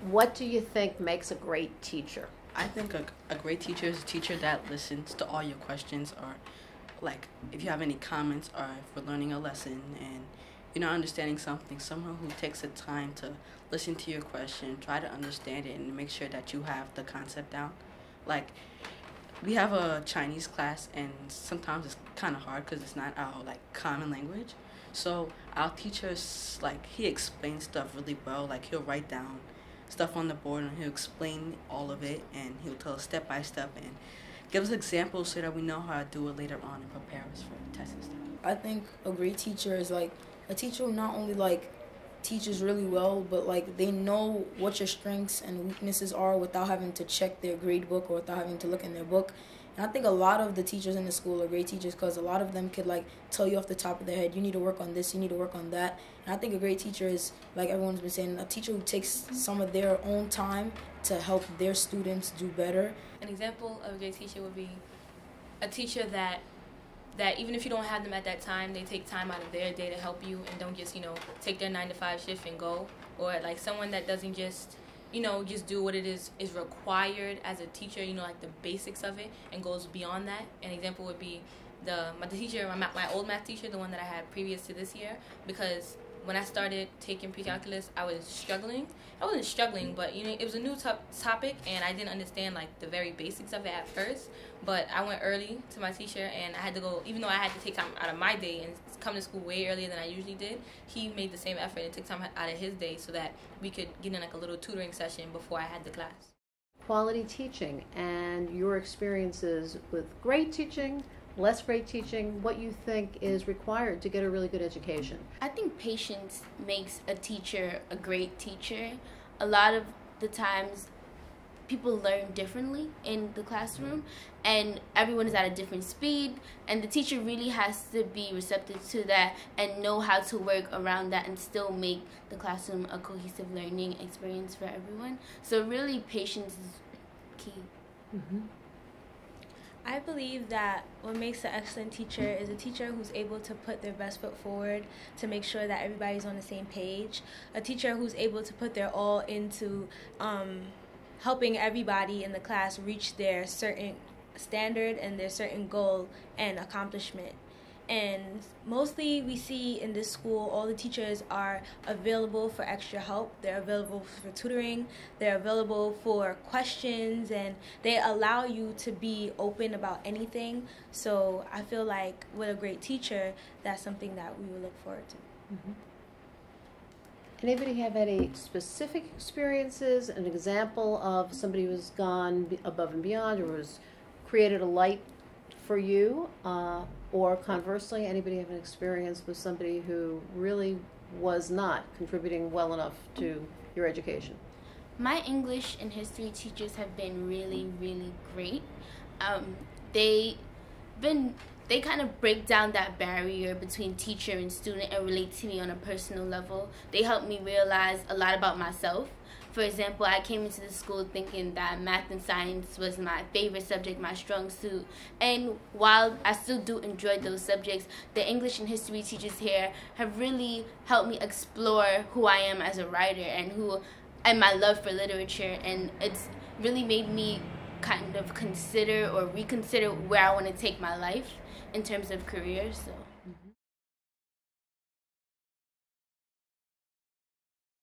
What do you think makes a great teacher? I think a great teacher is a teacher that listens to all your questions, or like if you have any comments, or if we're learning a lesson and you're not understanding something, someone who takes the time to listen to your question, try to understand it, and make sure that you have the concept down. Like, we have a Chinese class, and sometimes it's kind of hard because it's not our like common language. So our teachers, like, he explains stuff really well. Like, he'll write down stuff on the board and he'll explain all of it, and he'll tell us step by step and give us examples so that we know how to do it later on and prepare us for the test and stuff. I think a great teacher is like a teacher who not only like teaches really well, but like they know what your strengths and weaknesses are without having to check their grade book or without having to look in their book. And I think a lot of the teachers in the school are great teachers because a lot of them could like tell you off the top of their head, you need to work on this, you need to work on that. And I think a great teacher is, like everyone's been saying, a teacher who takes some of their own time to help their students do better. An example of a great teacher would be a teacher that even if you don't have them at that time, they take time out of their day to help you and don't just, take their 9-to-5 shift and go. Or like someone that doesn't just, just do what it is required as a teacher, like the basics of it, and goes beyond that. An example would be my old math teacher, the one that I had previous to this year, because when I started taking pre-calculus, I was struggling. I wasn't struggling, but it was a new topic, and I didn't understand like the very basics of it at first. But I went early to my teacher, and I had to go, even though I had to take time out of my day and come to school way earlier than I usually did. He made the same effort and took time out of his day so that we could get in like a little tutoring session before I had the class. Quality teaching and your experiences with great teaching, less great teaching, what you think is required to get a really good education. I think patience makes a teacher a great teacher. A lot of the times people learn differently in the classroom, and everyone is at a different speed, and the teacher really has to be receptive to that and know how to work around that and still make the classroom a cohesive learning experience for everyone. So really, patience is key. Mm-hmm. I believe that what makes an excellent teacher is a teacher who's able to put their best foot forward to make sure that everybody's on the same page. A teacher who's able to put their all into helping everybody in the class reach their certain standard and their certain goal and accomplishment. And mostly we see in this school all the teachers are available for extra help. They're available for tutoring, they're available for questions, and they allow you to be open about anything. So I feel like with a great teacher, that's something that we would look forward to. Mm-hmm. Anybody have any specific experiences, an example of somebody who's gone above and beyond or has created a light for you, or conversely, anybody have an experience with somebody who really was not contributing well enough to your education? My English and history teachers have been really, really great. They kind of break down that barrier between teacher and student and relate to me on a personal level. They help me realize a lot about myself. For example, I came into the school thinking that math and science was my favorite subject, my strong suit. And while I still do enjoy those subjects, the English and history teachers here have really helped me explore who I am as a writer and my love for literature. And it's really made me kind of consider or reconsider where I want to take my life in terms of career. So.